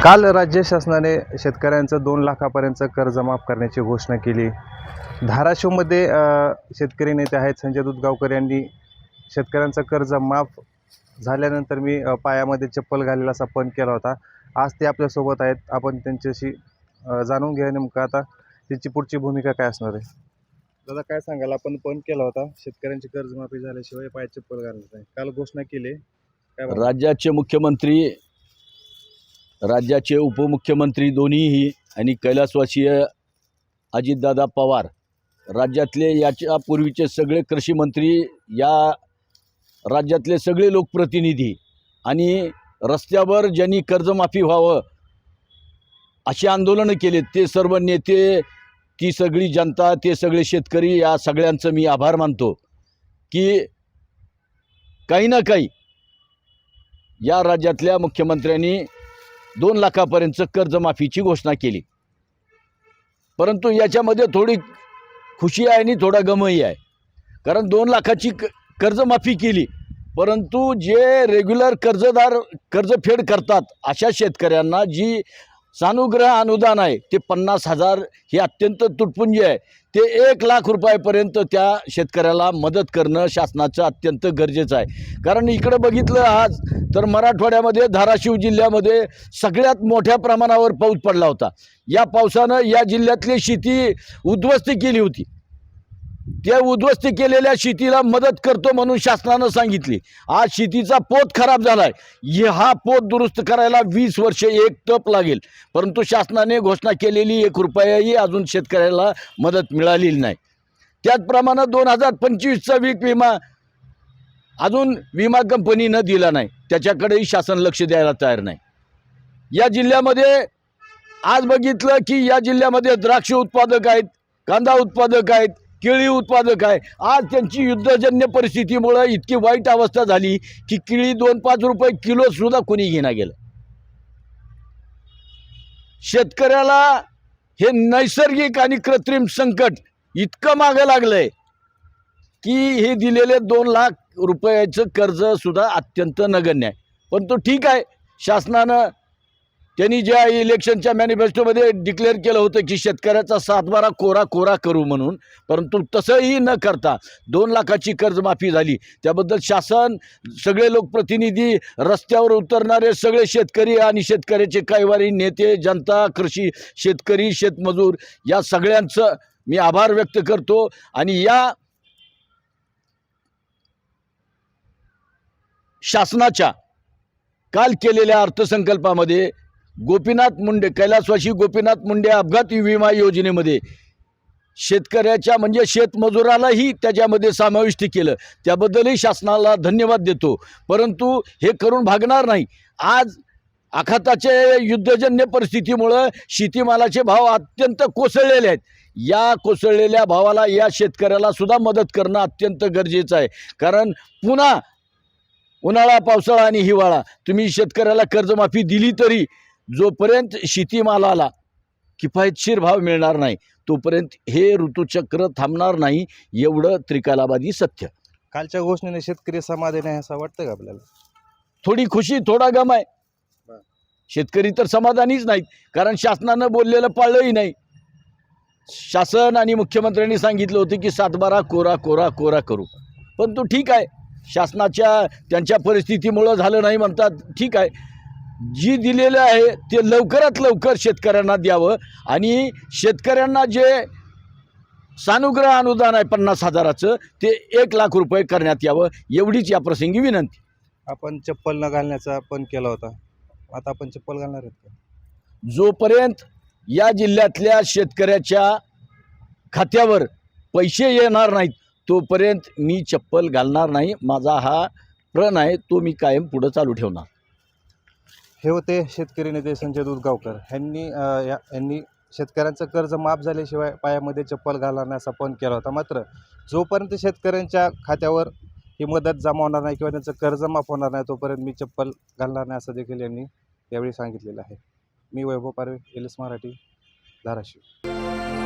काल राज्य शासनाने शेतकऱ्यांचं 2 लाखापर्यंत कर्ज माफ करण्याची घोषणा केली। धाराशिवमध्ये शेतकरी नेते आहेत संजय दूधगावकर यांनी शेतकऱ्यांचं कर्ज माफ झाल्यानंतर मी पायामध्ये चप्पल घालेल असा पण केला होता। आज ते आपल्यासोबत आहेत, आपण त्यांच्याशी जाणून घेऊया नेमकं आता त्यांची पुढची भूमिका काय असणार आहे। दादा काय सांगाल, आपण पण केला होता शेतकऱ्यांची कर्जमाफी झाल्याशिवाय पायात चप्पल घालणार नाही, काल घोषणा केली काय? राज्याचे मुख्यमंत्री, राज्याचे उपमुख्यमंत्री दोन्हीही आणि कैलासवासीय अजितदादा पवार, राज्यातले याच्या पूर्वीचे सगळे कृषी मंत्री, या राज्यातले सगळे लोकप्रतिनिधी आणि रस्त्यावर ज्यांनी कर्जमाफी व्हावं अशी आंदोलनं केले ते सर्व नेते, ती सगळी जनता, ते सगळे शेतकरी, या सगळ्यांचं मी आभार मानतो की काही ना काही या राज्यातल्या मुख्यमंत्र्यांनी 2 लाखापर्यंत कर्जमाफीची घोषणा केली। परंतु याच्यामध्ये थोडी खुशी आहे आणि थोडा गमही आहे, कारण 2 लाखाची कर्जमाफी केली, परंतु जे रेग्युलर कर्जफेड करतात अशा शेतकऱ्यांना जी सानुग्रह अनुदान आहे ते 50,000 हे अत्यंत तुटपुंजी आहे, ते 1 लाख रुपयापर्यंत त्या शेतकऱ्याला मदत करणं शासनाचं अत्यंत गरजेचं आहे। कारण इकडं बघितलं आज तर मराठवाड्यामध्ये धाराशिव जिल्ह्यामध्ये सगळ्यात मोठ्या प्रमाणावर पाऊस पडला होता। या पावसानं या जिल्ह्यातली शेती उद्ध्वस्त केली होती। त्या उद्ध्वस्त केलेल्या शेतीला मदत करतो म्हणून शासनानं सांगितली। आज शेतीचा पोत खराब झालाय, हा पोत दुरुस्त करायला 20 वर्ष एक टप लागेल, परंतु शासनाने घोषणा केलेली 1 रुपयाही अजून शेतकऱ्याला मदत मिळालेली नाही। त्याचप्रमाणे 2025चा पीक विमा अजून विमा कंपनीनं दिला नाही, त्याच्याकडेही शासन लक्ष द्यायला तयार नाही। या जिल्ह्यामध्ये आज बघितलं की या जिल्ह्यामध्ये द्राक्ष उत्पादक आहेत, कांदा उत्पादक आहेत, केळी उत्पादक आहे। आज त्यांची युद्धजन्य परिस्थितीमुळे इतकी वाईट अवस्था झाली की केळी 2-5 रुपये किलो सुद्धा कोणी घेणा गेलं। शेतकऱ्याला हे नैसर्गिक आणि कृत्रिम संकट इतकं मागे लागलंय की हे दिलेले 2 लाख रुपयाचं कर्ज सुद्धा अत्यंत नगण्य आहे। पण तो ठीक आहे, शासनानं त्यांनी ज्या इलेक्शनच्या मॅनिफेस्टोमध्ये डिक्लेअर केलं होतं की शेतकऱ्याचा 7/12 कोरा करू म्हणून, परंतु तसंही न करता 2 लाखाची कर्जमाफी झाली। त्याबद्दल शासन, सगळे लोकप्रतिनिधी, रस्त्यावर उतरणारे सगळे शेतकरी आणि शेतकऱ्याचे काहीवारी नेते, जनता, कृषी शेतकरी, शेतमजूर, या सगळ्यांचं मी आभार व्यक्त करतो। आणि या शासनाच्या काल केलेल्या अर्थसंकल्पामध्ये गोपीनाथ मुंडे, कैलासवासी गोपीनाथ मुंडे अपघाती विमा योजनेमध्ये शेतकऱ्याच्या म्हणजे शेतमजुरालाही त्याच्यामध्ये समाविष्ट केलं, त्याबद्दलही शासनाला धन्यवाद देतो। परंतु हे करून भागणार नाही। आज आखाताच्या युद्धजन्य परिस्थितीमुळं शेतीमालाचे भाव अत्यंत कोसळलेले आहेत। या कोसळलेल्या भावाला या शेतकऱ्याला सुद्धा मदत करणं अत्यंत गरजेचं आहे, कारण पुन्हा उन्हाळा, पावसाळा आणि हिवाळा तुम्ही शेतकऱ्याला कर्जमाफी दिली तरी जोपर्यंत शेतीमालाला किफायतशीर भाव मिळणार नाही तोपर्यंत हे ऋतुचक्र थांबणार नाही, एवढं त्रिकालाबादी सत्य। कालच्या घोषणेने शेतकरी समाधानी आहे असं वाटतं का आपल्याला? थोडी खुशी, थोडा गम आहे। शेतकरी तर समाधानीच नाहीत, कारण शासनानं बोललेलं पाळलंही नाही। शासन आणि मुख्यमंत्र्यांनी सांगितलं होतं की 7/12 कोरा करू, पण तो ठीक आहे, शासनाच्या त्यांच्या परिस्थितीमुळं झालं नाही म्हणतात, ठीक आहे। जी दिलेलं आहे ते लवकरात लवकर शेतकऱ्यांना द्यावं आणि शेतकऱ्यांना जे सानुग्रह अनुदान आहे 50,000चं ते 1 लाख रुपये करण्यात यावं, एवढीच या प्रसंगी विनंती। आपण चप्पल न घालण्याचा पण केला होता, आता आपण चप्पल घालणार आहेत का? जोपर्यंत या जिल्ह्यातल्या शेतकऱ्याच्या खात्यावर पैसे येणार नाहीत तोपर्यंत मी चप्पल घालणार नाही। माझा हा प्रण आहे, तो मी कायम पुढे चालू ठेवणार। हे होते शेतकरी नेते संजय दूधगावकर यांनी शेतकऱ्यांचं कर्ज माफ झाल्याशिवाय पायामध्ये चप्पल घालणार नाही असा पण केला होता। मात्र जोपर्यंत शेतकऱ्यांच्या खात्यावर ही मदत जमा होणार नाही किंवा त्यांचं कर्ज माफ होणार नाही तोपर्यंत मी चप्पल घालणार नाही असं देखील यांनी यावेळी सांगितलेलं आहे। मी वैभव पारवे, एलएस मराठी, धाराशिव।